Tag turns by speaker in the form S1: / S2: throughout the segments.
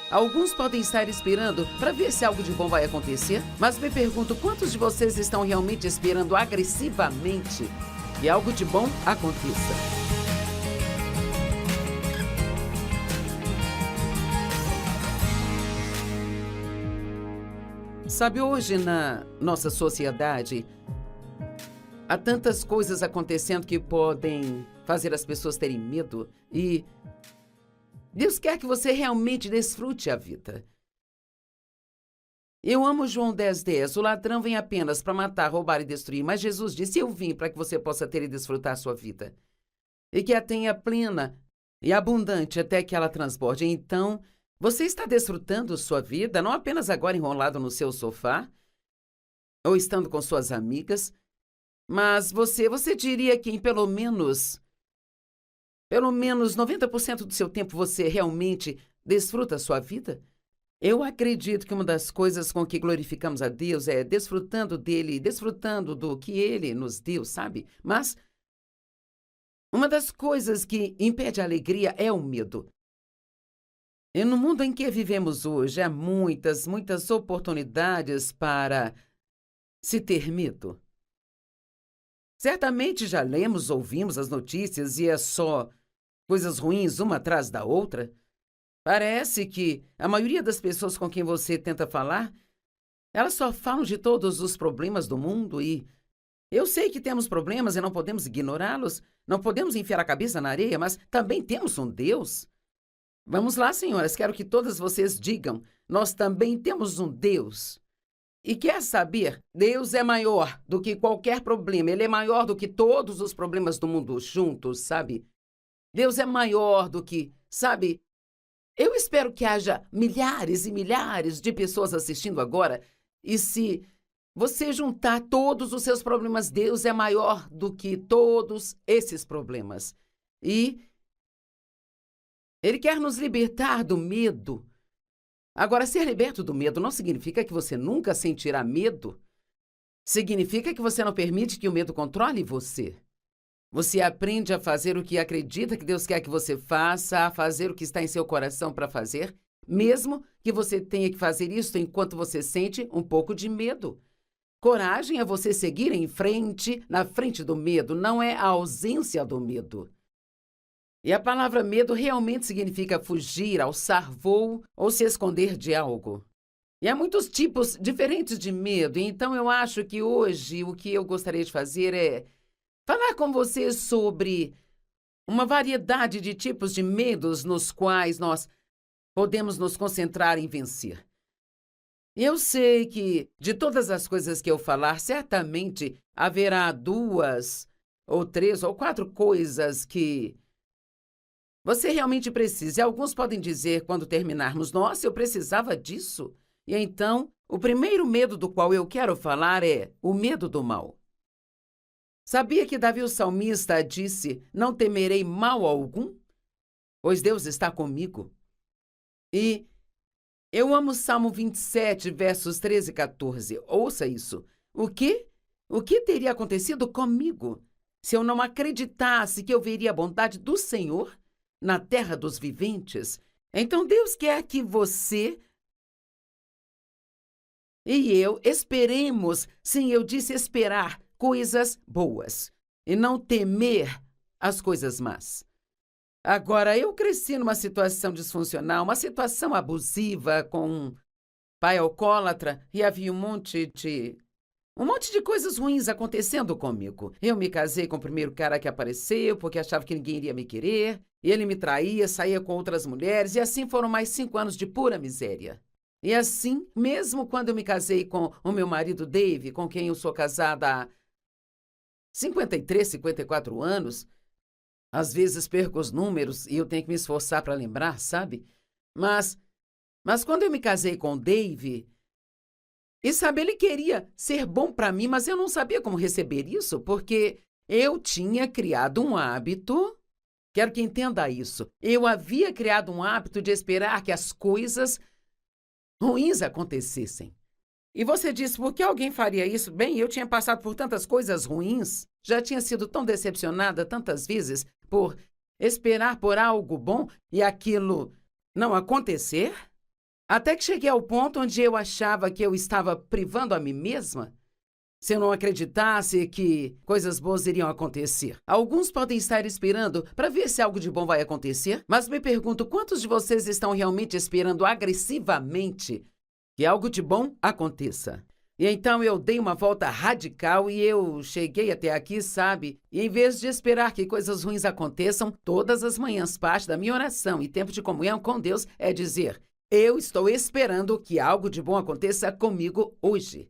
S1: Alguns podem estar esperando para ver se algo de bom vai acontecer, mas me pergunto quantos de vocês estão realmente esperando agressivamente que algo de bom aconteça. Sabe, hoje na nossa sociedade, há tantas coisas acontecendo que podem fazer as pessoas terem medo e Deus quer que você realmente desfrute a vida. Eu amo João 10:10. O ladrão vem apenas para matar, roubar e destruir, mas Jesus disse: eu vim para que você possa ter e desfrutar a sua vida. E que a tenha plena e abundante até que ela transborde. Então, você está desfrutando sua vida, não apenas agora enrolado no seu sofá, ou estando com suas amigas, mas você diria que em pelo menos 90% do seu tempo você realmente desfruta a sua vida? Eu acredito que uma das coisas com que glorificamos a Deus é desfrutando dele, desfrutando do que ele nos deu, sabe? Mas uma das coisas que impede a alegria é o medo. E no mundo em que vivemos hoje, há muitas oportunidades para se ter medo. Certamente já lemos, ouvimos as notícias e é só coisas ruins uma atrás da outra. Parece que a maioria das pessoas com quem você tenta falar, elas só falam de todos os problemas do mundo e eu sei que temos problemas e não podemos ignorá-los, não podemos enfiar a cabeça na areia, mas também temos um Deus. Vamos lá, senhoras, quero que todas vocês digam, nós também temos um Deus. E quer saber, Deus é maior do que qualquer problema, Ele é maior do que todos os problemas do mundo juntos, sabe? Deus é maior do que, sabe? Eu espero que haja milhares e milhares de pessoas assistindo agora, e se você juntar todos os seus problemas, Deus é maior do que todos esses problemas. E Ele quer nos libertar do medo. Agora, ser liberto do medo não significa que você nunca sentirá medo. Significa que você não permite que o medo controle você. Você aprende a fazer o que acredita que Deus quer que você faça, a fazer o que está em seu coração para fazer, mesmo que você tenha que fazer isso enquanto você sente um pouco de medo. Coragem é você seguir em frente, na frente do medo, não é a ausência do medo. E a palavra medo realmente significa fugir, alçar voo ou se esconder de algo. E há muitos tipos diferentes de medo, então eu acho que hoje o que eu gostaria de fazer é falar com você sobre uma variedade de tipos de medos nos quais nós podemos nos concentrar em vencer. Eu sei que, de todas as coisas que eu falar, certamente haverá 2 ou 3 ou 4 coisas que você realmente precisa. E alguns podem dizer, quando terminarmos, nossa, eu precisava disso. E então, o primeiro medo do qual eu quero falar é o medo do mal. Sabia que Davi, o salmista, disse, não temerei mal algum, pois Deus está comigo? E eu amo Salmo 27, versos 13 e 14. Ouça isso. O quê? O que teria acontecido comigo se eu não acreditasse que eu veria a bondade do Senhor na terra dos viventes? Então Deus quer que você e eu esperemos, sim, eu disse esperar, coisas boas e não temer as coisas más. Agora, eu cresci numa situação disfuncional, uma situação abusiva com um pai alcoólatra e havia um monte de coisas ruins acontecendo comigo. Eu me casei com o primeiro cara que apareceu porque achava que ninguém iria me querer. E ele me traía, saía com outras mulheres e assim foram mais 5 anos de pura miséria. E assim, mesmo quando eu me casei com o meu marido Dave, com quem eu sou casada há 53, 54 anos, às vezes perco os números e eu tenho que me esforçar para lembrar, sabe? Mas quando eu me casei com o Dave, e sabe, ele queria ser bom para mim, mas eu não sabia como receber isso, porque eu tinha criado um hábito, quero que entenda isso, eu havia criado um hábito de esperar que as coisas ruins acontecessem. E você disse, por que alguém faria isso? Bem, eu tinha passado por tantas coisas ruins, já tinha sido tão decepcionada tantas vezes por esperar por algo bom e aquilo não acontecer. Até que cheguei ao ponto onde eu achava que eu estava privando a mim mesma se eu não acreditasse que coisas boas iriam acontecer. Alguns podem estar esperando para ver se algo de bom vai acontecer, mas me pergunto quantos de vocês estão realmente esperando agressivamente que algo de bom aconteça. E então eu dei uma volta radical e eu cheguei até aqui, sabe? E em vez de esperar que coisas ruins aconteçam, todas as manhãs parte da minha oração e tempo de comunhão com Deus é dizer: eu estou esperando que algo de bom aconteça comigo hoje.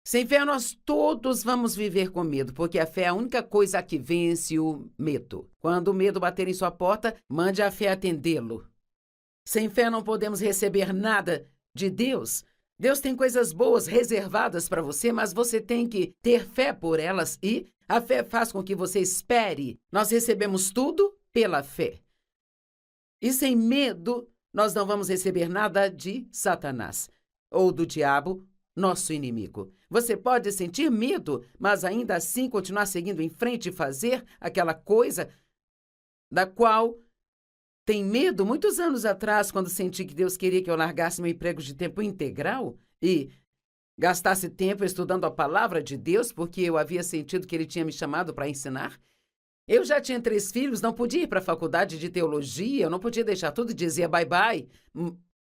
S1: Sem fé, nós todos vamos viver com medo, porque a fé é a única coisa que vence o medo. Quando o medo bater em sua porta, mande a fé atendê-lo. Sem fé não podemos receber nada de Deus. Deus tem coisas boas reservadas para você, mas você tem que ter fé por elas e a fé faz com que você espere. Nós recebemos tudo pela fé. E sem medo, nós não vamos receber nada de Satanás ou do diabo, nosso inimigo. Você pode sentir medo, mas ainda assim continuar seguindo em frente e fazer aquela coisa da qual tem medo. Muitos anos atrás, quando senti que Deus queria que eu largasse meu emprego de tempo integral e gastasse tempo estudando a palavra de Deus, porque eu havia sentido que Ele tinha me chamado para ensinar, eu já tinha 3 filhos, não podia ir para a faculdade de teologia, eu não podia deixar tudo e dizia bye-bye,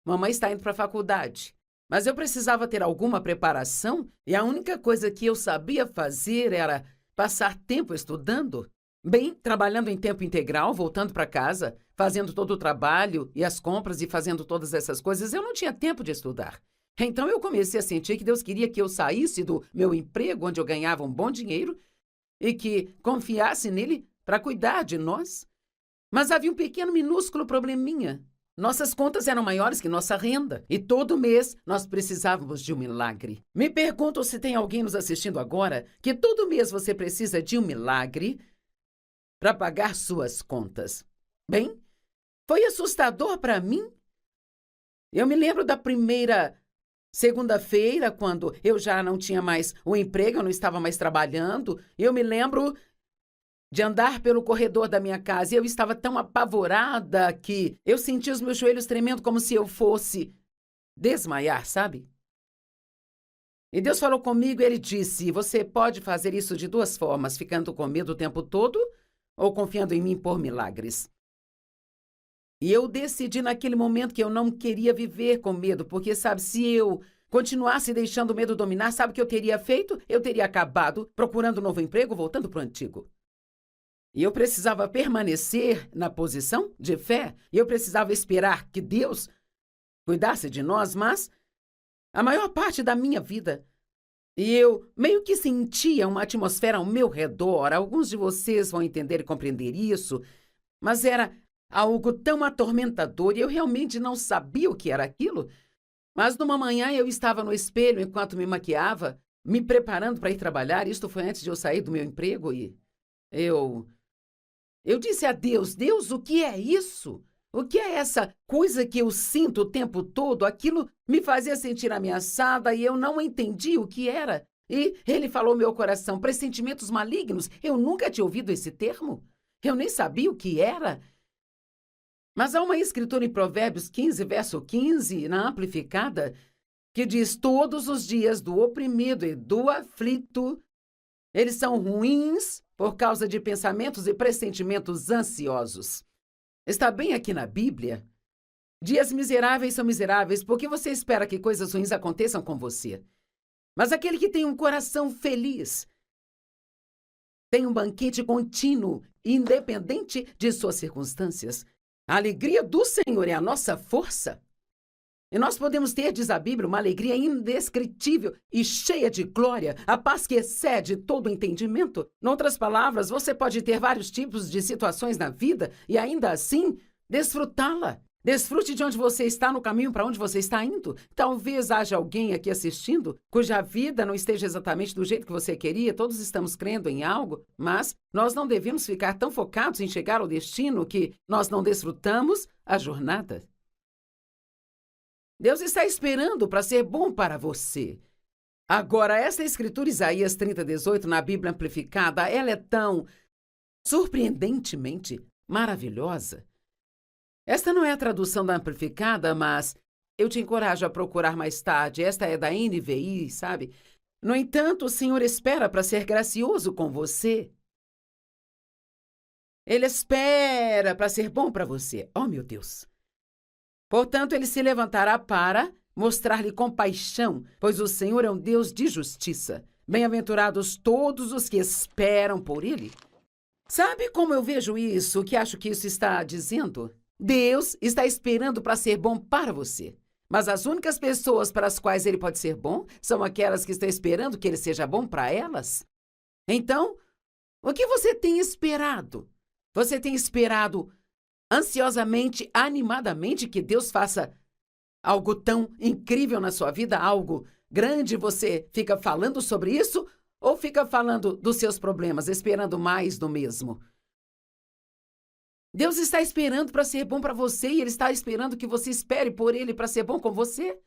S1: mamãe está indo para a faculdade. Mas eu precisava ter alguma preparação e a única coisa que eu sabia fazer era passar tempo estudando. Bem, trabalhando em tempo integral, voltando para casa, fazendo todo o trabalho e as compras e fazendo todas essas coisas, eu não tinha tempo de estudar. Então eu comecei a sentir que Deus queria que eu saísse do meu emprego, onde eu ganhava um bom dinheiro, e que confiasse nele para cuidar de nós. Mas havia um pequeno, minúsculo probleminha. Nossas contas eram maiores que nossa renda. E todo mês nós precisávamos de um milagre. Me pergunto se tem alguém nos assistindo agora que todo mês você precisa de um milagre para pagar suas contas. Bem, foi assustador para mim. Eu me lembro da primeira segunda-feira, quando eu já não tinha mais o emprego, eu não estava mais trabalhando. Eu me lembro de andar pelo corredor da minha casa e eu estava tão apavorada que eu sentia os meus joelhos tremendo como se eu fosse desmaiar, sabe? E Deus falou comigo e Ele disse: você pode fazer isso de 2 formas, ficando com medo o tempo todo ou confiando em mim por milagres. E eu decidi naquele momento que eu não queria viver com medo, porque, sabe, se eu continuasse deixando o medo dominar, sabe o que eu teria feito? Eu teria acabado procurando um novo emprego, voltando para o antigo. E eu precisava permanecer na posição de fé, e eu precisava esperar que Deus cuidasse de nós, mas a maior parte da minha vida, e eu meio que sentia uma atmosfera ao meu redor. Alguns de vocês vão entender e compreender isso, mas era algo tão atormentador e eu realmente não sabia o que era aquilo. Mas numa manhã eu estava no espelho enquanto me maquiava, me preparando para ir trabalhar. Isto foi antes de eu sair do meu emprego e eu disse a Deus: Deus, o que é isso? O que é essa coisa que eu sinto o tempo todo? Aquilo me fazia sentir ameaçada e eu não entendi o que era. E Ele falou ao meu coração: pressentimentos malignos. Eu nunca tinha ouvido esse termo. Eu nem sabia o que era. Mas há uma escritura em Provérbios 15, verso 15, na Amplificada, que diz: todos os dias do oprimido e do aflito, eles são ruins por causa de pensamentos e pressentimentos ansiosos. Está bem aqui na Bíblia. Dias miseráveis são miseráveis porque você espera que coisas ruins aconteçam com você. Mas aquele que tem um coração feliz tem um banquete contínuo, independente de suas circunstâncias. A alegria do Senhor é a nossa força. E nós podemos ter, diz a Bíblia, uma alegria indescritível e cheia de glória, a paz que excede todo entendimento. Em outras palavras, você pode ter vários tipos de situações na vida e ainda assim desfrutá-la. Desfrute de onde você está, no caminho para onde você está indo. Talvez haja alguém aqui assistindo cuja vida não esteja exatamente do jeito que você queria. Todos estamos crendo em algo, mas nós não devemos ficar tão focados em chegar ao destino que nós não desfrutamos a jornada. Deus está esperando para ser bom para você. Agora, essa escritura, Isaías 30:18, na Bíblia Amplificada, ela é tão surpreendentemente maravilhosa. Esta não é a tradução da Amplificada, mas Eu te encorajo a procurar mais tarde. Esta é da NVI, sabe? No entanto, o Senhor espera para ser gracioso com você. Ele espera para ser bom para você. Oh, meu Deus! Portanto, ele se levantará para mostrar-lhe compaixão, pois o Senhor é um Deus de justiça. Bem-aventurados todos os que esperam por ele. Sabe como eu vejo isso? O que acho que isso está dizendo? Deus está esperando para ser bom para você. Mas as únicas pessoas para as quais ele pode ser bom são aquelas que estão esperando que ele seja bom para elas. Então, o que você tem esperado? Você tem esperado ansiosamente, animadamente que Deus faça algo tão incrível na sua vida, algo grande? Você fica falando sobre isso ou fica falando dos seus problemas, esperando mais do mesmo? Deus está esperando para ser bom para você e Ele está esperando que você espere por Ele para ser bom com você.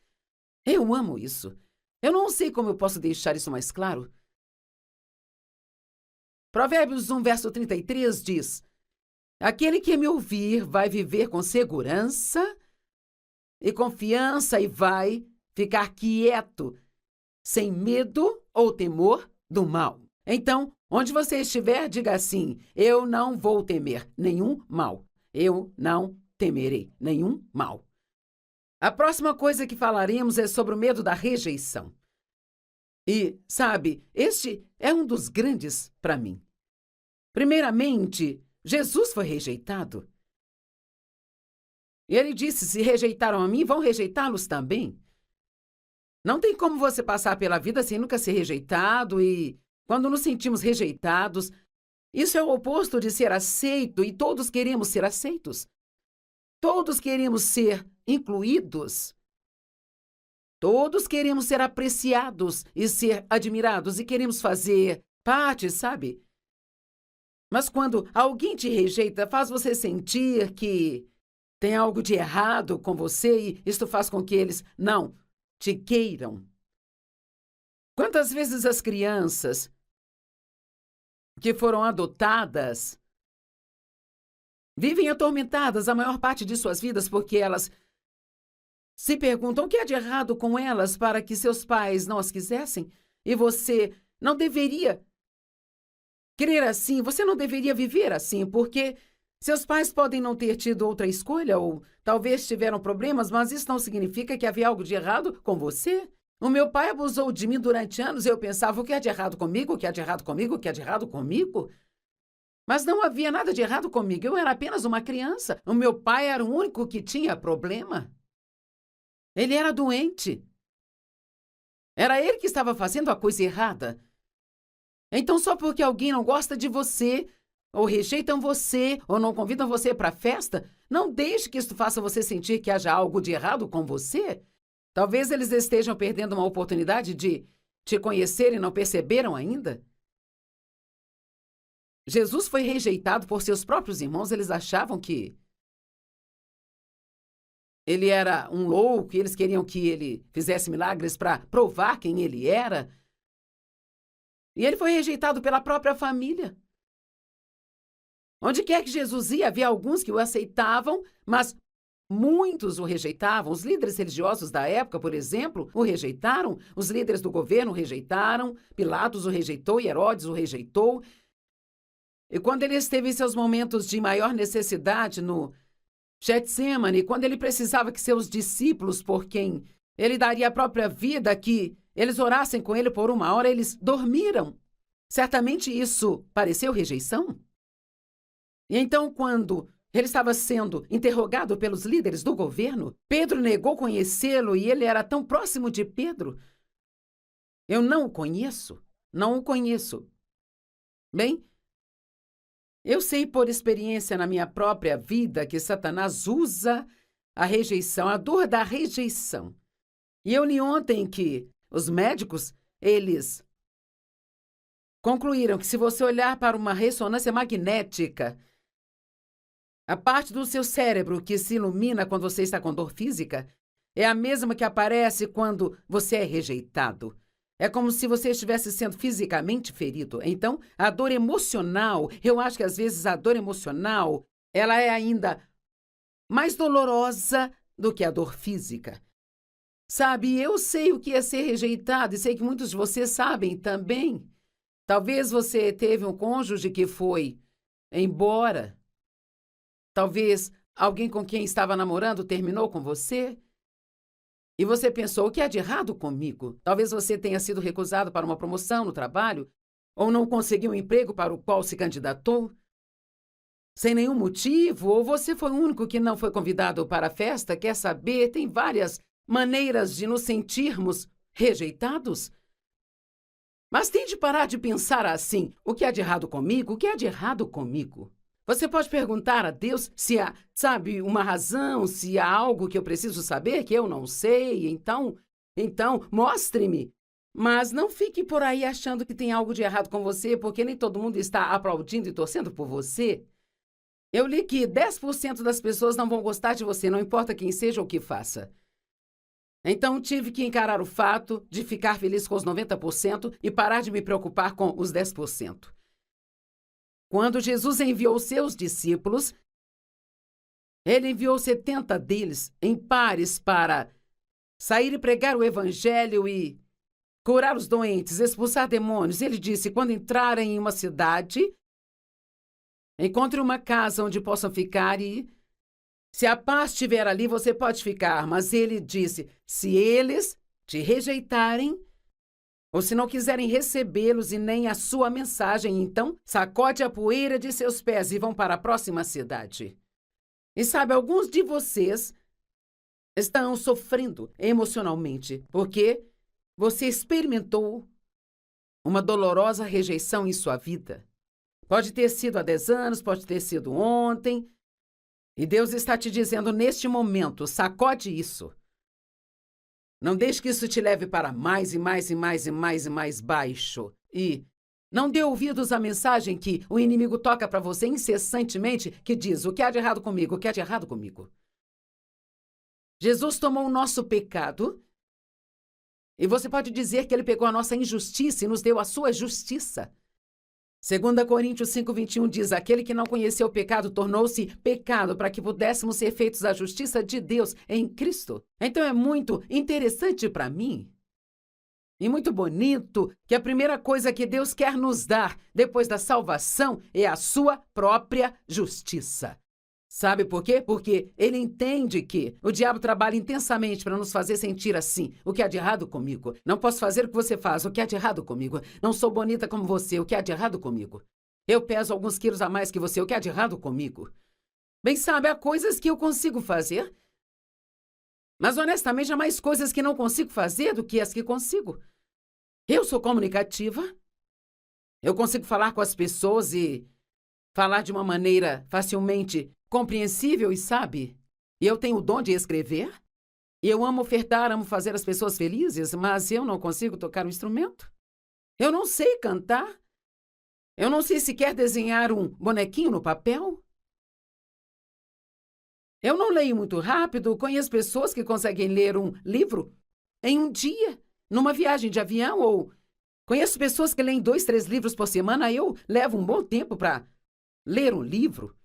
S1: Eu amo isso. Eu não sei como eu posso deixar isso mais claro. Provérbios 1, verso 33 diz: aquele que me ouvir vai viver com segurança e confiança e vai ficar quieto, sem medo ou temor do mal. Então, onde você estiver, diga assim: eu não vou temer nenhum mal. Eu não temerei nenhum mal. A próxima coisa que falaremos é sobre o medo da rejeição. E, sabe, este é um dos grandes para mim. Primeiramente, Jesus foi rejeitado. E ele disse: se rejeitaram a mim, vão rejeitá-los também. Não tem como você passar pela vida sem nunca ser rejeitado e, quando nos sentimos rejeitados, isso é o oposto de ser aceito e todos queremos ser aceitos. Todos queremos ser incluídos. Todos queremos ser apreciados e ser admirados e queremos fazer parte, sabe? Mas quando alguém te rejeita, faz você sentir que tem algo de errado com você e isto faz com que eles não te queiram. Quantas vezes as crianças que foram adotadas vivem atormentadas a maior parte de suas vidas porque elas se perguntam o que há de errado com elas para que seus pais não as quisessem? E você não deveria crer assim, você não deveria viver assim, porque seus pais podem não ter tido outra escolha ou talvez tiveram problemas, mas isso não significa que havia algo de errado com você. O meu pai abusou de mim durante anos e eu pensava: o que há de errado comigo? O que há de errado comigo? O que há de errado comigo? Mas não havia nada de errado comigo, eu era apenas uma criança. O meu pai era o único que tinha problema. Ele era doente. Era ele que estava fazendo a coisa errada. Então, só porque alguém não gosta de você, ou rejeitam você, ou não convidam você para a festa, não deixe que isso faça você sentir que haja algo de errado com você. Talvez eles estejam perdendo uma oportunidade de te conhecer e não perceberam ainda. Jesus foi rejeitado por seus próprios irmãos. Eles achavam que ele era um louco e eles queriam que ele fizesse milagres para provar quem ele era. E ele foi rejeitado pela própria família. Onde quer que Jesus ia, havia alguns que o aceitavam, mas muitos o rejeitavam. Os líderes religiosos da época, por exemplo, o rejeitaram. Os líderes do governo o rejeitaram. Pilatos o rejeitou e Herodes o rejeitou. E quando ele esteve em seus momentos de maior necessidade no Getsemane, quando ele precisava que seus discípulos, por quem ele daria a própria vida, que eles orassem com ele por 1 hora, eles dormiram. Certamente isso pareceu rejeição. E então, quando ele estava sendo interrogado pelos líderes do governo, Pedro negou conhecê-lo e ele era tão próximo de Pedro. Eu não o conheço. Não o conheço. Bem, eu sei por experiência na minha própria vida que Satanás usa a rejeição, a dor da rejeição. E eu li ontem que os médicos, eles concluíram que se você olhar para uma ressonância magnética, a parte do seu cérebro que se ilumina quando você está com dor física é a mesma que aparece quando você é rejeitado. É como se você estivesse sendo fisicamente ferido. Então, a dor emocional, eu acho que às vezes a dor emocional, ela é ainda mais dolorosa do que a dor física. Sabe, eu sei o que é ser rejeitado e sei que muitos de vocês sabem também. Talvez você teve um cônjuge que foi embora. Talvez alguém com quem estava namorando terminou com você. E você pensou, o que há de errado comigo? Talvez você tenha sido recusado para uma promoção no trabalho ou não conseguiu um emprego para o qual se candidatou sem nenhum motivo, ou você foi o único que não foi convidado para a festa. Quer saber? Tem várias maneiras de nos sentirmos rejeitados. Mas tem de parar de pensar assim, o que há de errado comigo? O que há de errado comigo? Você pode perguntar a Deus se há, sabe, uma razão, se há algo que eu preciso saber que eu não sei. Então, mostre-me. Mas não fique por aí achando que tem algo de errado com você, porque nem todo mundo está aplaudindo e torcendo por você. Eu li que 10% das pessoas não vão gostar de você, não importa quem seja ou o que faça. Então tive que encarar o fato de ficar feliz com os 90% e parar de me preocupar com os 10%. Quando Jesus enviou seus discípulos, ele enviou 70 deles em pares para sair e pregar o evangelho e curar os doentes, expulsar demônios. Ele disse, quando entrarem em uma cidade, encontre uma casa onde possam ficar e, se a paz estiver ali, você pode ficar. Mas ele disse, se eles te rejeitarem, ou se não quiserem recebê-los e nem a sua mensagem, então sacode a poeira de seus pés e vão para a próxima cidade. E sabe, alguns de vocês estão sofrendo emocionalmente, porque você experimentou uma dolorosa rejeição em sua vida. Pode ter sido há 10 anos, pode ter sido ontem. E Deus está te dizendo neste momento, sacode isso. Não deixe que isso te leve para mais e mais e mais e mais e mais baixo. E não dê ouvidos à mensagem que o inimigo toca para você incessantemente, que diz, o que há de errado comigo, o que há de errado comigo. Jesus tomou o nosso pecado e você pode dizer que ele pegou a nossa injustiça e nos deu a sua justiça. 2 Coríntios 5:21 diz, aquele que não conheceu o pecado tornou-se pecado para que pudéssemos ser feitos a justiça de Deus em Cristo. Então é muito interessante para mim e muito bonito que a primeira coisa que Deus quer nos dar depois da salvação é a sua própria justiça. Sabe por quê? Porque ele entende que o diabo trabalha intensamente para nos fazer sentir assim. O que há de errado comigo? Não posso fazer o que você faz. O que há de errado comigo? Não sou bonita como você. O que há de errado comigo? Eu peso alguns quilos a mais que você. O que há de errado comigo? Bem, sabe, há coisas que eu consigo fazer. Mas, honestamente, há mais coisas que não consigo fazer do que as que consigo. Eu sou comunicativa. Eu consigo falar com as pessoas e falar de uma maneira facilmente compreensível e sabe? E eu tenho o dom de escrever. E eu amo ofertar, amo fazer as pessoas felizes, mas eu não consigo tocar um instrumento. Eu não sei cantar. Eu não sei sequer desenhar um bonequinho no papel. Eu não leio muito rápido. Conheço pessoas que conseguem ler um livro em um dia, numa viagem de avião, ou conheço pessoas que leem 2, 3 livros por semana. Eu levo um bom tempo para ler um livro.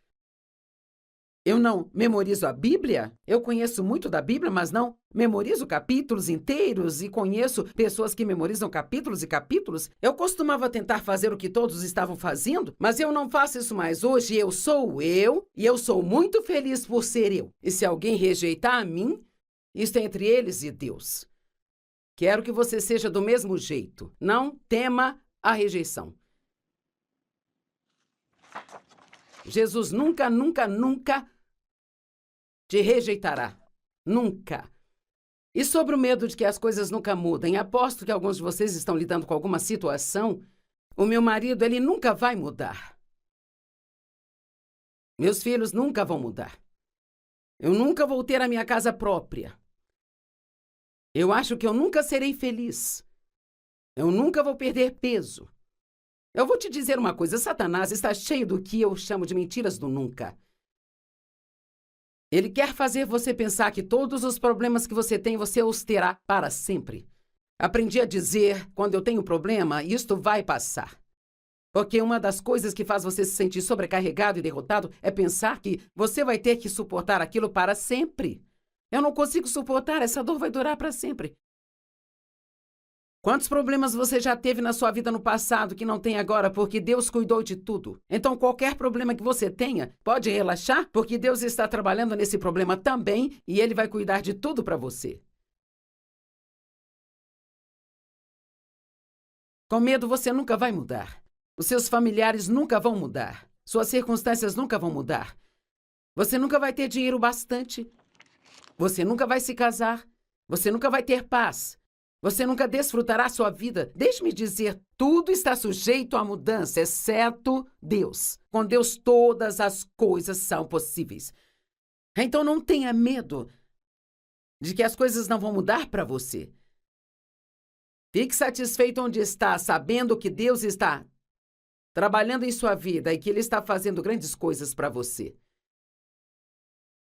S1: Eu não memorizo a Bíblia. Eu conheço muito da Bíblia, mas não memorizo capítulos inteiros e conheço pessoas que memorizam capítulos e capítulos. Eu costumava tentar fazer o que todos estavam fazendo, mas eu não faço isso mais. Hoje eu sou eu e eu sou muito feliz por ser eu. E se alguém rejeitar a mim, isso é entre eles e Deus. Quero que você seja do mesmo jeito. Não tema a rejeição. Jesus nunca, nunca, nunca te rejeitará. Nunca. E sobre o medo de que as coisas nunca mudem, aposto que alguns de vocês estão lidando com alguma situação. O meu marido, ele nunca vai mudar. Meus filhos nunca vão mudar. Eu nunca vou ter a minha casa própria. Eu acho que eu nunca serei feliz. Eu nunca vou perder peso. Eu vou te dizer uma coisa, Satanás está cheio do que eu chamo de mentiras do nunca. Ele quer fazer você pensar que todos os problemas que você tem, você os terá para sempre. Aprendi a dizer, quando eu tenho problema, isto vai passar. Porque uma das coisas que faz você se sentir sobrecarregado e derrotado é pensar que você vai ter que suportar aquilo para sempre. Eu não consigo suportar, essa dor vai durar para sempre. Quantos problemas você já teve na sua vida no passado que não tem agora porque Deus cuidou de tudo? Então, qualquer problema que você tenha, pode relaxar, porque Deus está trabalhando nesse problema também e Ele vai cuidar de tudo para você. Com medo, você nunca vai mudar. Os seus familiares nunca vão mudar. Suas circunstâncias nunca vão mudar. Você nunca vai ter dinheiro bastante. Você nunca vai se casar. Você nunca vai ter paz. Você nunca desfrutará sua vida. Deixe-me dizer, tudo está sujeito à mudança, exceto Deus. Com Deus, todas as coisas são possíveis. Então, não tenha medo de que as coisas não vão mudar para você. Fique satisfeito onde está, sabendo que Deus está trabalhando em sua vida e que Ele está fazendo grandes coisas para você.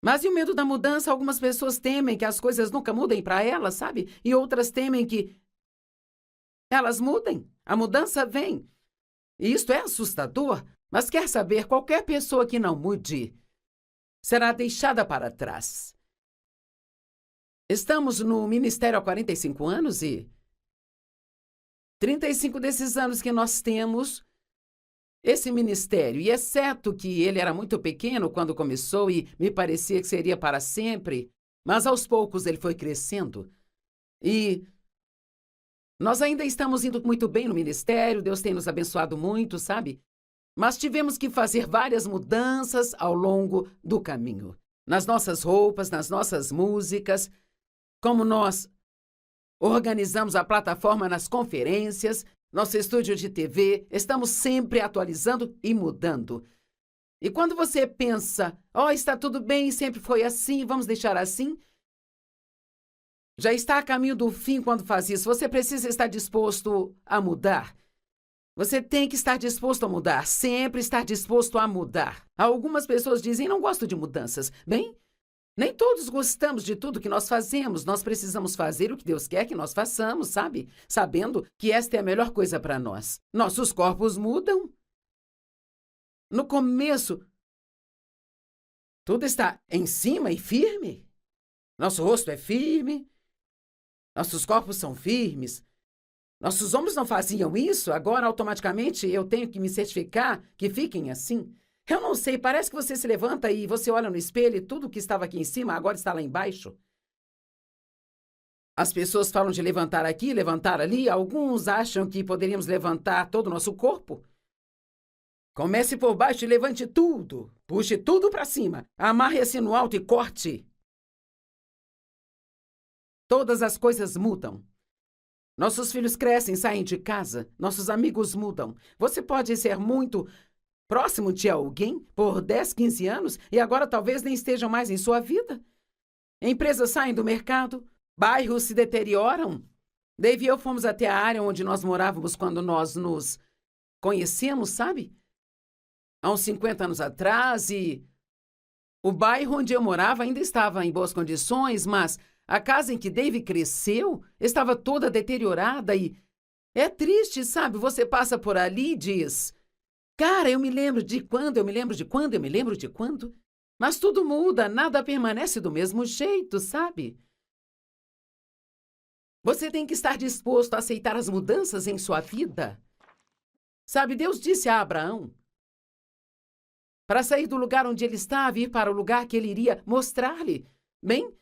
S1: Mas e o medo da mudança? Algumas pessoas temem que as coisas nunca mudem para elas, sabe? E outras temem que elas mudem. A mudança vem. E isto é assustador. Mas quer saber, qualquer pessoa que não mude será deixada para trás. Estamos no ministério há 45 anos e 35 desses anos que nós temos esse ministério, e exceto que ele era muito pequeno quando começou e me parecia que seria para sempre, mas aos poucos ele foi crescendo. E nós ainda estamos indo muito bem no ministério, Deus tem nos abençoado muito, sabe? Mas tivemos que fazer várias mudanças ao longo do caminho. Nas nossas roupas, nas nossas músicas, como nós organizamos a plataforma nas conferências, nosso estúdio de TV, estamos sempre atualizando e mudando. E quando você pensa, está tudo bem, sempre foi assim, vamos deixar assim, já está a caminho do fim quando faz isso. Você precisa estar disposto a mudar. Você tem que estar disposto a mudar, sempre estar disposto a mudar. Algumas pessoas dizem, não gosto de mudanças. Bem, nem todos gostamos de tudo que nós fazemos. Nós precisamos fazer o que Deus quer que nós façamos, sabe? Sabendo que esta é a melhor coisa para nós. Nossos corpos mudam. No começo, tudo está em cima e firme. Nosso rosto é firme. Nossos corpos são firmes. Nossos ombros não faziam isso. Agora, automaticamente, eu tenho que me certificar que fiquem assim. Eu não sei, parece que você se levanta e você olha no espelho e tudo que estava aqui em cima agora está lá embaixo. As pessoas falam de levantar aqui, levantar ali. Alguns acham que poderíamos levantar todo o nosso corpo. Comece por baixo e levante tudo. Puxe tudo para cima. Amarre-se no alto e corte. Todas as coisas mudam. Nossos filhos crescem, saem de casa. Nossos amigos mudam. Você pode ser muito próximo de alguém por 10, 15 anos e agora talvez nem estejam mais em sua vida. Empresas saem do mercado, bairros se deterioram. Dave e eu fomos até a área onde nós morávamos quando nós nos conhecemos, sabe? Há uns 50 anos atrás, e o bairro onde eu morava ainda estava em boas condições, mas a casa em que Dave cresceu estava toda deteriorada e é triste, sabe? Você passa por ali e diz, cara, eu me lembro de quando, eu me lembro de quando, eu me lembro de quando. Mas tudo muda, nada permanece do mesmo jeito, sabe? Você tem que estar disposto a aceitar as mudanças em sua vida. Sabe, Deus disse a Abraão para sair do lugar onde ele estava e ir para o lugar que ele iria mostrar-lhe. Bem,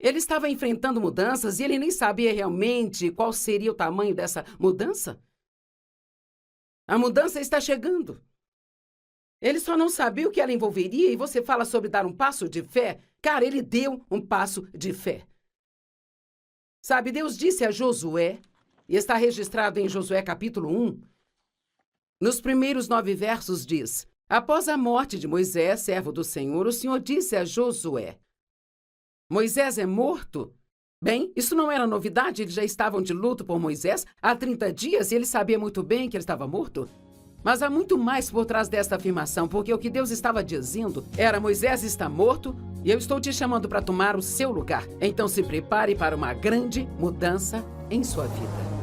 S1: ele estava enfrentando mudanças e ele nem sabia realmente qual seria o tamanho dessa mudança. A mudança está chegando. Ele só não sabia o que ela envolveria e você fala sobre dar um passo de fé. Cara, ele deu um passo de fé. Sabe, Deus disse a Josué, e está registrado em Josué capítulo 1, nos primeiros 9 versos diz, após a morte de Moisés, servo do Senhor, o Senhor disse a Josué, Moisés é morto? Bem, isso não era novidade, eles já estavam de luto por Moisés há 30 dias e ele sabia muito bem que ele estava morto. Mas há muito mais por trás desta afirmação, porque o que Deus estava dizendo era Moisés está morto e eu estou te chamando para tomar o seu lugar. Então se prepare para uma grande mudança em sua vida.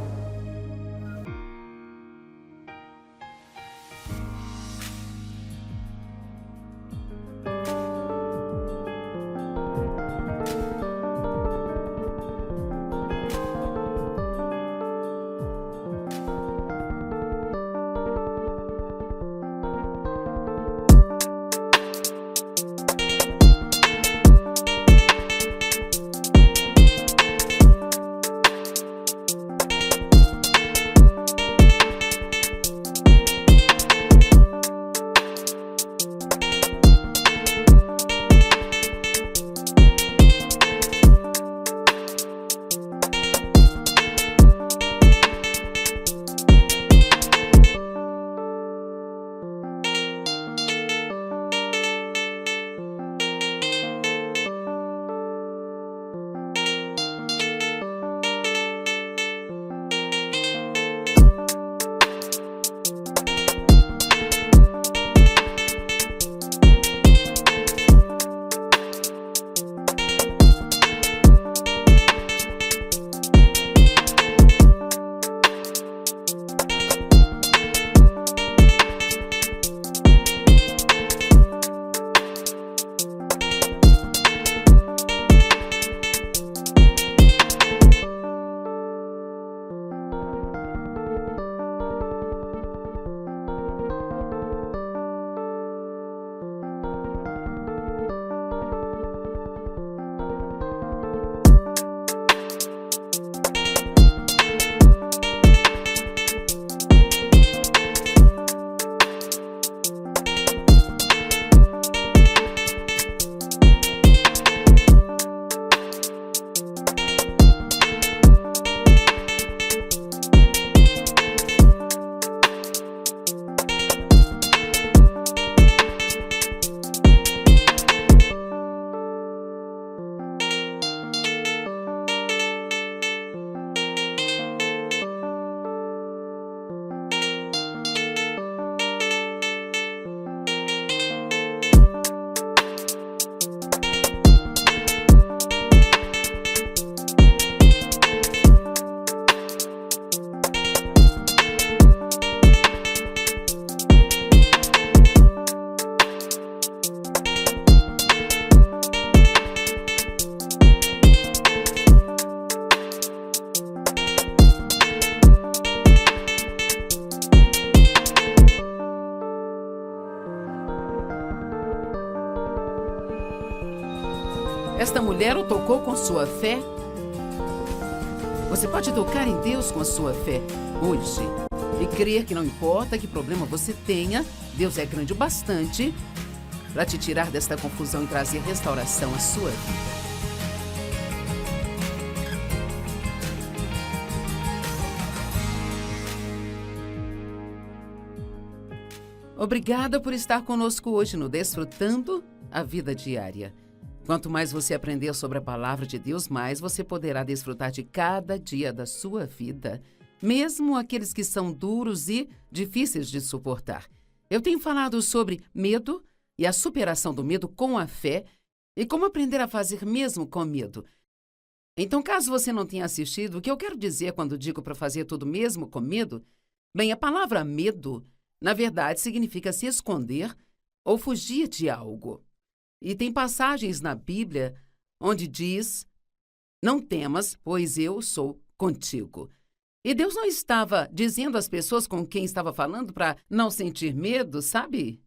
S1: Esta mulher o tocou com sua fé. Você pode tocar em Deus com a sua fé hoje e crer que não importa que problema você tenha, Deus é grande o bastante para te tirar desta confusão e trazer restauração à sua vida. Obrigada por estar conosco hoje no Desfrutando a Vida Diária. Quanto mais você aprender sobre a palavra de Deus, mais você poderá desfrutar de cada dia da sua vida, mesmo aqueles que são duros e difíceis de suportar. Eu tenho falado sobre medo e a superação do medo com a fé e como aprender a fazer mesmo com medo. Então, caso você não tenha assistido, o que eu quero dizer quando digo para fazer tudo mesmo com medo? Bem, a palavra medo, na verdade, significa se esconder ou fugir de algo. E tem passagens na Bíblia onde diz: não temas, pois eu sou contigo. E Deus não estava dizendo às pessoas com quem estava falando para não sentir medo, sabe?